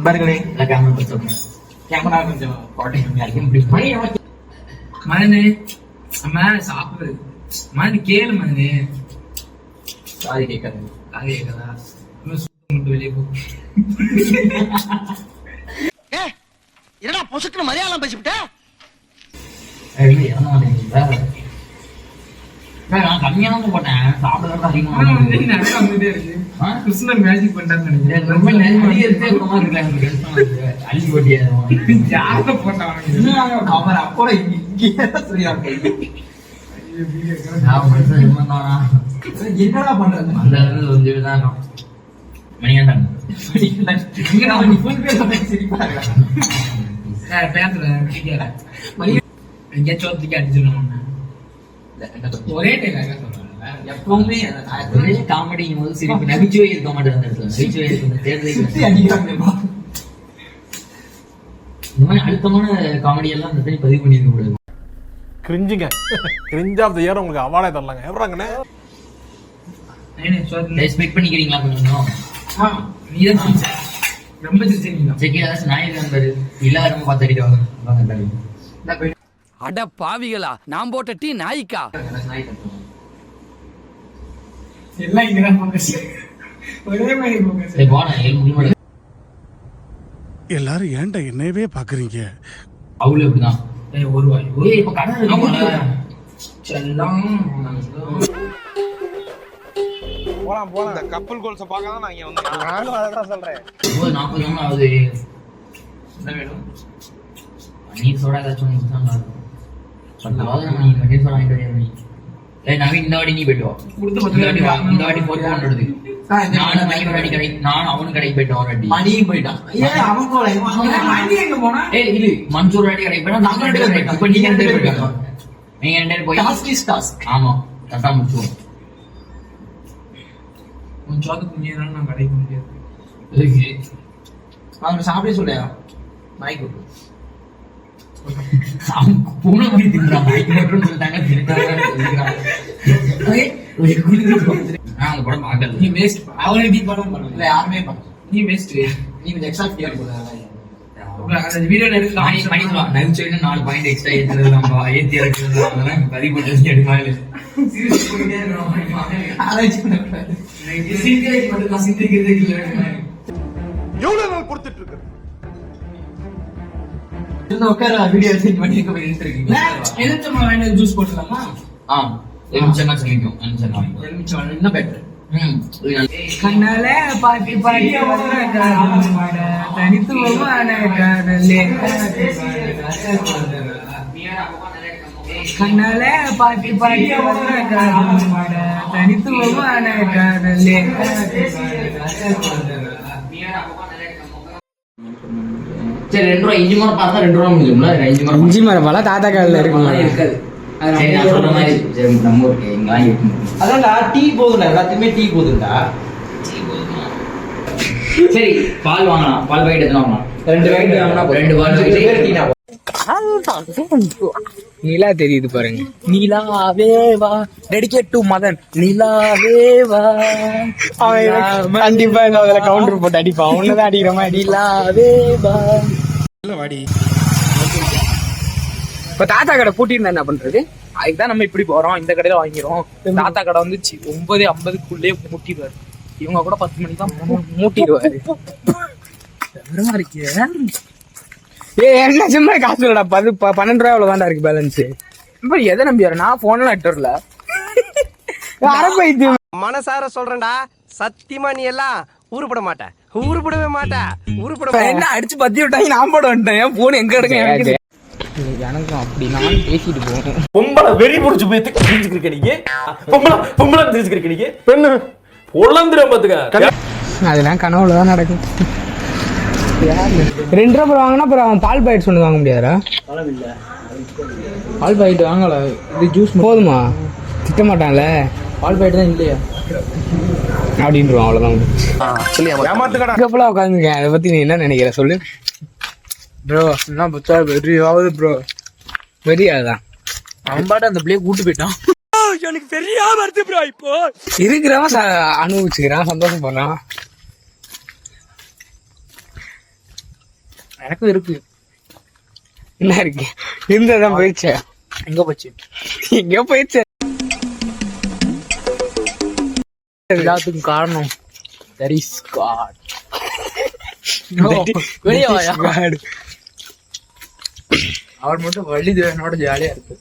நண்பர்களே கேமரா கொஞ்சம் மனு அம்மா சாப்பிடுறது மனு கேளு மனு சாரி கேட்காது அது கேட்கதா இன்னும் வெளியே போ என்னடா பொசுக்குன்னு மலையாளம் பேசிவிட்ட நான் கம்மியா தான் போட்டேன் சாப்பிடறத அதிகமா கிருஷ்ணன் மேஜிக் பண்றான்னு ரொம்ப அள்ளி போட்டியா போட்டான் அவர் அப்போ என்னடா பண்றது அந்த கொஞ்சம் தான் மணியாண்டாங்க எங்கேயாச்சும் அடிச்சிருக்கோம் ஒரே எப்பவுமே காமெடி போது சிரிப்பு நகைச்சுவை இருக்க மாட்டேன் இந்த மாதிரி அழுத்தமான காமெடி எல்லாம் இந்த பதிவு பண்ணிருக்க கூடாது. கிரிஞ்சுங்க கிரிஞ்ச் ஆஃப் தி இயர் உங்களுக்கு அவார்டே தரலாங்க எவராங்கண்ணே ரெஸ்பெக்ட் பண்ணிக்கிறீங்களா கொஞ்சம் நீதான் ரொம்ப சிரிச்சீங்க செக்கில நாயக நண்பர் எல்லாரும் பார்த்துட்டு வாங்க அட பாவிகளா நான் போட்ட டீ நாய்க்கா எல்லாம் இங்கதான் போக்கஸ் ஒரே மாதிரி போக்கஸ் போனா எல்லாரும் ஏன்டா என்னையவே பாக்குறீங்க அவ்வளவு எப்படிதான் ஒரு வாய் இப்ப கடை செல்லம் போலாம் இந்த கப்பல் கோல்ஸ பார்க்க தான் நான் இங்க வந்தேன் நானும் அதான் சொல்றேன் 40 நிமிஷம் ஆகுது என்ன வேணும் பன்னீர் சோடா ஏதாச்சும் நல்லா இருக்கும் பன்னீர் சோடா வாங்கிட்டு வரேன் நவீன் இந்த வாட்டி நீ போயிட்டு வா இந்த வாட்டி போட்டு கொண்டு நானும் அவனும் கடைக்கு போயிட்டோம் மணியும் போயிட்டான் இல்ல மன்சூர் வாட்டி கடைக்கு போயிட்டா நாங்க 2 பேரும் போயிட்டோம். இப்ப நீங்க 2 பேரும் போயிட்டோம். நீங்க 2 பேரும் போய் ஆமா கரெக்டா முடிச்சுவோம். கொஞ்சம் புண்ணியம் நான் கடைக்கு முடியாது அவங்க சாப்பிட சொல்லையா நாய்க்கு பூனை போய் தின்றான் நாய்க்கு மட்டும் சொல்லிட்டாங்க அந்த படம் பார்க்கல நீ வேஸ்ட் அவனுக்கு நீ படம் பண்ணல இல்ல யாருமே பார்க்கல நீ வேஸ்ட் நீ கொஞ்சம் எக்ஸ்ட்ரா கிளியர் பண்ண அந்த வீடியோ எடுத்து பண்ணிக்கலாம் நடிச்சு 4 பாயிண்ட் எக்ஸ்ட்ரா ஏத்துறதுலாம் ஏத்தி இறக்குறது அதெல்லாம் பதிவு பண்ணி எடுப்பாங்க எவ்வளவு நாள் கொடுத்துட்டு இருக்கு ஜூஸ் போட்டுலாமா எலுமிச்சம் சொல்லிக்கும் இன்னும் பெட்டர் கண்ணால பாட்டி பாட்டி தனித்துவமான காதலே கண்ணால பாட்டி பாட்டி தனித்துவமான காதலே சரி 2 ரூபா இஞ்சி மரம் பார்த்தா 2 ரூபா முடியும்ல இஞ்சி மரம் பல தாத்தா காலில் இருக்குமா இருக்காது நம்ம ஊருக்கு இங்க வாங்கி அதான் டீ போதும்டா எல்லாத்தையுமே டீ போதும்டா சரி பால் வாங்கலாம் பால் பாக்கெட் எத்தனை வாங்கலாம் 2 பாக்கெட் வாங்கினா 2 பால் நிலா தெரியுது பாருங்க நிலாவேவா டெடிகேட் டு மதன் நிலாவேவா கண்டிப்பா அதுல கவுண்டர் போட்டு அடிப்பான் அவனதான் அடிக்கிற மாதிரி நிலாவேவா வாடி இப்ப தாத்தா கடை பூட்டிருந்தா என்ன பண்றது அதுக்குதான் நம்ம இப்படி போறோம் இந்த கடையில வாங்கிறோம் தாத்தா கடை வந்து 9:50 மூட்டிடுவாரு இவங்க கூட 10 மணிக்கு தான் மூட்டிடுவாரு இருக்கே என்ன சும்மா காசு இல்லடா 12 ரூபாய் அவ்வளவுதான்டா இருக்கு பேலன்ஸ் இப்ப எதை நம்பி வர நான் போன்ல எட்டுல அரபைத்தியம் மனசார சொல்றேன்டா சத்தியமா நீ எல்லாம் உருப்படவே மாட்ட என்ன அடிச்சு பத்தி விட்டாங்க நான் போட வந்துட்டேன் போன் எங்க எடுக்க எனக்கும் அப்படி நான் பேசிட்டு போகணும் பொம்பளை வெறி புடிச்சு போய் தெரிஞ்சுக்கிறீங்க நீங்க பொம்பளை தெரிஞ்சுக்கிறீங்க நீங்க பெண்ணு பொள்ளந்திரம் பாத்துக்க அதெல்லாம் கனவுலதான் நடக்கும் 2 ரூபா வாங்கினா அப்புறம் அவன் பால் பாக்கெட் சொன்னது வாங்க முடியாதா பால் பாக்கெட் வாங்கல இது ஜூஸ் போதுமா திட்ட மாட்டான்ல பால் பாக்கெட் தான் இல்லையா அப்படின்றான் அவ்வளவுதான் உட்காந்துருக்கேன் அதை பத்தி நீ என்ன நினைக்கிற சொல்லு ப்ரோ என்ன பத்தா வெறியாவது ப்ரோ வெறியாதான் அவன் பாட்டு அந்த பிள்ளைய கூட்டு போயிட்டான் எனக்கு தெரியாம வருது ப்ரோ இப்போ இருக்கிறவன் அனுபவிச்சுக்கிறான் சந்தோஷம் போறான் எனக்கும் இருக்கு. என்ன இருக்கு? இருந்ததான் போயிடுச்சு. எங்க போச்சு? எங்க போயிடுச்சு? எல்லாத்துக்கும் காரணம் there is God. வெளியே வாயா. அவர் மட்டும் வழி தேவனோட ஜாலியா இருக்கு.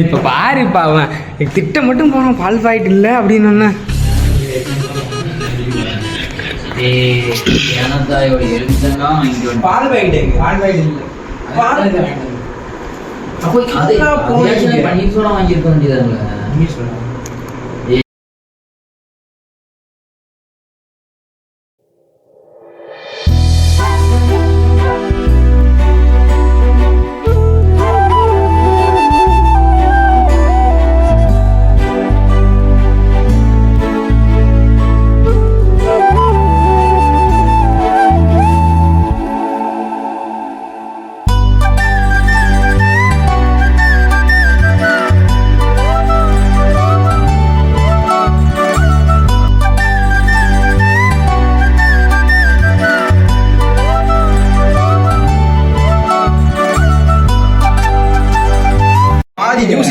இப்ப பாருப்பா அவன் திட்ட மட்டும் போனோம் பால் பாயிட்டு இல்ல அப்படின்னு. பால் பாக்கெட் எங்க? பால் பாக்கெட் இல்ல. அப்போ அது பன்னீர் சோடா வாங்கியிருக்க வேண்டியதாங்க.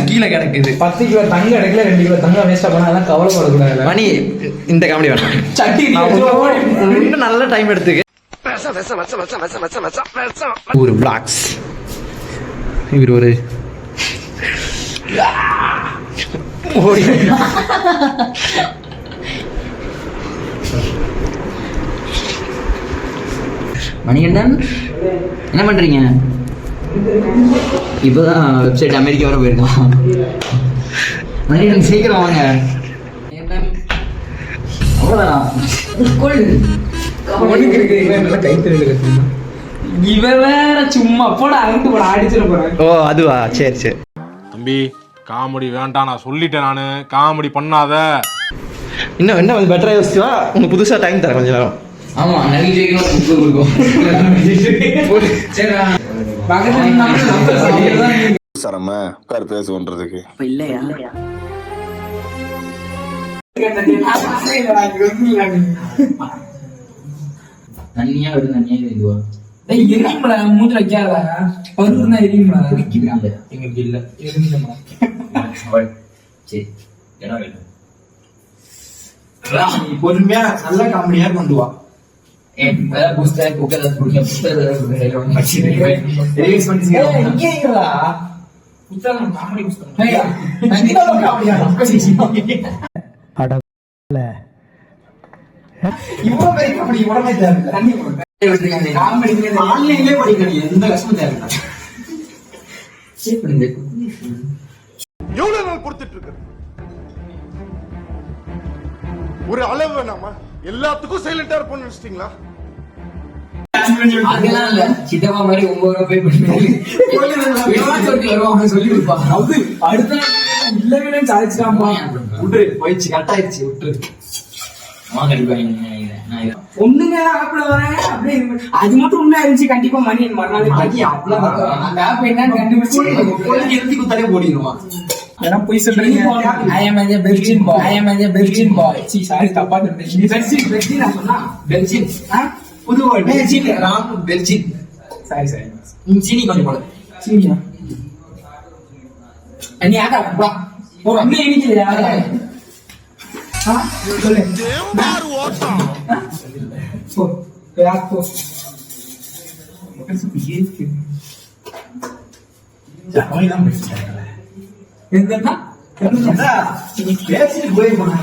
கீழே கிடக்குது. 10 கிலோ தங்க கிடைக்கல, 2 கிலோ தங்க வேஸ்டா போனா அதெல்லாம் கவலைப்படக்கூடாது. மணி இந்த காமெடி வேணாம். சட்டி இன்னும் நல்ல டைம் எடுத்துக்க. ஒரு பிளாக்ஸ் இவர் ஒரு மணிகண்டன் என்ன பண்றீங்க? இப்போதான் வெப்சைட் அமெரிக்கா வர போயிருக்கான். மணிகண்டன் சீக்கிரம் வாங்க. இவன் வேற சும்மா போட அங்கிட்டு போட அடிச்சிட போறேன். ஓ அதுவா? சரி சரி தம்பி, காமெடி வேண்டாம், நான் சொல்லிட்டேன். நானு காமெடி பண்ணாத. இன்னும் என்ன கொஞ்சம் பெட்டரா யோசிச்சா உங்களுக்கு புதுசா டைம் தரேன் கொஞ்ச நேரம். ஆமா, நவீன் ஜெயிக்கணும் கொடுக்கும். சரம பேர் பேசுன்றதுக்கு அப்ப இல்லையா? தண்ணியா விடு, தண்ணியா இதுவா மூஞ்சில வைக்காத பருப்புனா எரியும்டா. எங்களுக்கு இல்ல. சரி இடம் வேணும். பொறுமையா நல்ல காமெடியா கொண்டு வா. புஸ்தகம் புத்தகம் எவ்வளவு நாள் கொடுத்துட்டு இருக்கு? ஒரு அளவு வேணாமா? எல்லாத்துக்கும் சைலண்டா இருப்போம்னு நினைச்சிட்டீங்களா? அதெல்லாம் இல்ல, சித்தப்பா மாதிரி 9 ரூபாய் பே பண்ணி சொல்லி கொடுப்பாங்க. அடுத்த இல்லவே சாதிச்சுட்டாம்பா. விட்டு போயிடுச்சு, கட்டாயிடுச்சு, விட்டு ஒண்ணுங்க ஆப்ல வரேன் அப்படியே அது மட்டும் உண்மையா இருந்துச்சு. கண்டிப்பா மணி மறுநாள் அந்த ஆப் என்னன்னு கண்டுபிடிச்சு எழுதி குத்தாலே ஓடிடுவான். எல்லாம் போய் சொல்றீங்க. I am a virgin boy. I am a virgin boy. C sorry தப்பா சொல்றீங்க. வெர்ஜின் வெர்ஜின் நான் சொன்னா பெல்ஜின் புது வேர்ட். பெல்ஜின் ராம் பெல்ஜின். சாரி சாரி சீனி கொஞ்சம் போடு. சீனியா நீ ஆடா வா ஒரு அண்ணே எனிக்கலையா? சொல்லு போ யார் போ என்னன்னா பேசிட்டு போயிருப்பாங்க.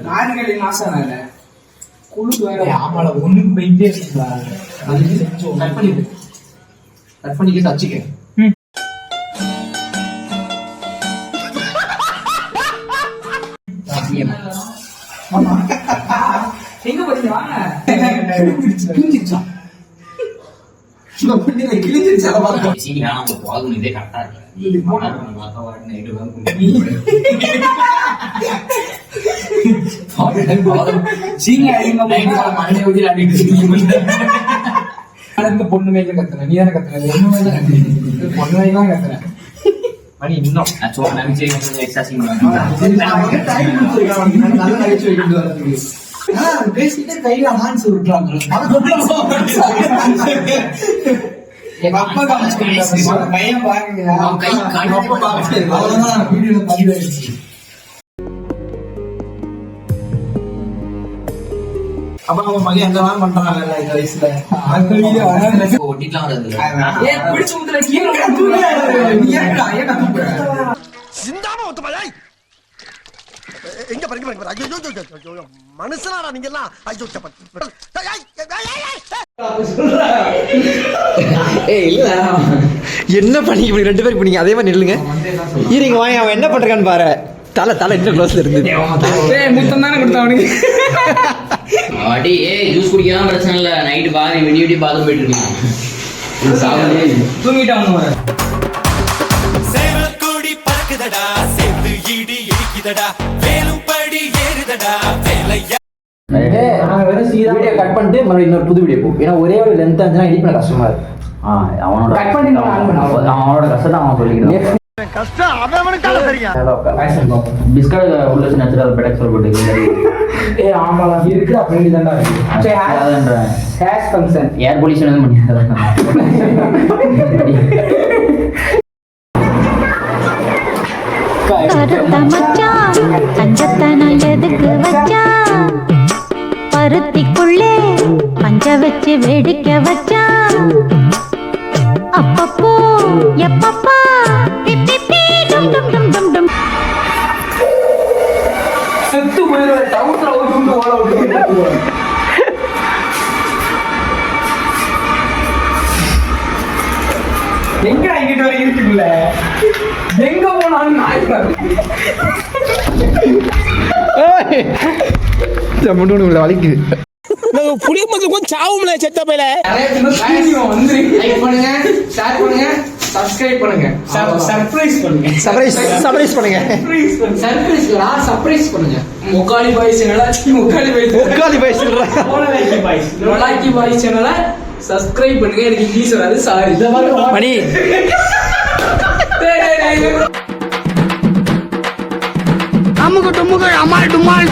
நாடுகளின் ஆசான குழு வேற. ஆமால ஒண்ணு போயிட்டே இருக்கா? அதுக்கு செஞ்சோம். கட் பண்ணிட்டு தச்சுக்க. எங்க போறீங்க? வாங்க. சீனி வேணாம், போதும், இதே கரெக்டா இருக்கு. பொண்ணு மேல கத்துறேன், நீ தானே கத்துற? பொண்ணு மேல கத்துறேன். மணி இன்னும் சும்மா நகைச்சுவை கொஞ்சம் எக்ஸ்ட்ரா சீன் பேசிட்டு கையில ஹான்ஸ் விட்டுறாங்க எங்க அப்பா காமிச்சு பையன் பாருங்க கை அவ்வளவுதான் வீடியோல பதிவாயிடுச்சு. அப்ப நம்ம மகன் என்னெல்லாம் பண்றாங்க இந்த வயசுல ஒட்டிக்கலாம் வராது பிடிச்சு விட்டுற கீழே சிந்தாம ஒத்துமையா எங்க படிக்க மனுஷனாடா நீங்க எல்லாம் ஐயோ இல்ல என்ன பண்ணி இப்படி 2 பேருக்கு பண்ணீங்க அதே மாதிரி நில்லுங்க இருங்க வாங்க அவன் என்ன பண்றான்னு பாரு தலை இன்னும் க்ளோஸ்ல இருந்து முத்தம் தானே கொடுத்த அவனுக்கு அடி ஜூஸ் குடிக்கலாம் பிரச்சனை இல்ல நைட்டு பாதி விடிய பாத்ரூம் போயிட்டு இருக்கீங்க தூங்கிட்டான் சேவல்கொடி பறக்குதடா சேர்ந்து இடி இடிக்குதடா வேலும் படி ஏறுதடா வேலையா வீடியோ கட் பண்ணிட்டு மறுபடியும் இன்னொரு புது வீடியோ போ ஏன்னா ஒரே ஒரு லென்த் இருந்துச்சுன்னா எடிட் பண்ண கஷ்டமா இருக்கு அவனோட அவனோட கஷ்டத்தை அவன் சொல்லிக்கிறான் கஷ்டம் அவனுக்கால தெரியும் பிஸ்கட் உள்ள நேச்சுரல் பெடக் சொல்லிட்டு ஆமாடா இருக்கு அப்படி தான்டா இருக்கு ஹேஷ் ஃபங்க்ஷன் ஏர் பொல்யூஷன் எதுவும் பண்ணியாதான் கருத்த மச்சான் கஞ்சத்தனம் எதுக்கு வச்சான் பருத்திக்குள்ளே பஞ்ச வச்சு வேடிக்கை வச்சான் அப்பப்போ எப்பப்பா டும் டும் டும் டும் டும் செத்து போயிடுற டவுட்ல ஓட்டு ஓட விட்டு எங்க இங்கிட்ட வரைக்கும் இருக்குல்ல எங்க போனாலும் நாய் வலிக்குது புளிய மக்கள் கொஞ்சம் சாவும்ல செத்த பையில வந்து லைக் பண்ணுங்க ஷேர் பண்ணுங்க சப்ஸ்கிரைப் பண்ணுங்க சர்ப்ரைஸ் பண்ணுங்க சர்ப்ரைஸ் பண்ணுங்க சர்ப்ரைஸ் பண்ணுங்க முக்காலி பாய் சேனலை உட்காலி பேசுறேன் மொலாக்கி பாய் சேனலை சப்ஸ்கிரைப் பண்ணுங்க எனக்கு இங்கிலீஷ் வராது சாரி மணி அமுக டுமுக அமால் டுமால்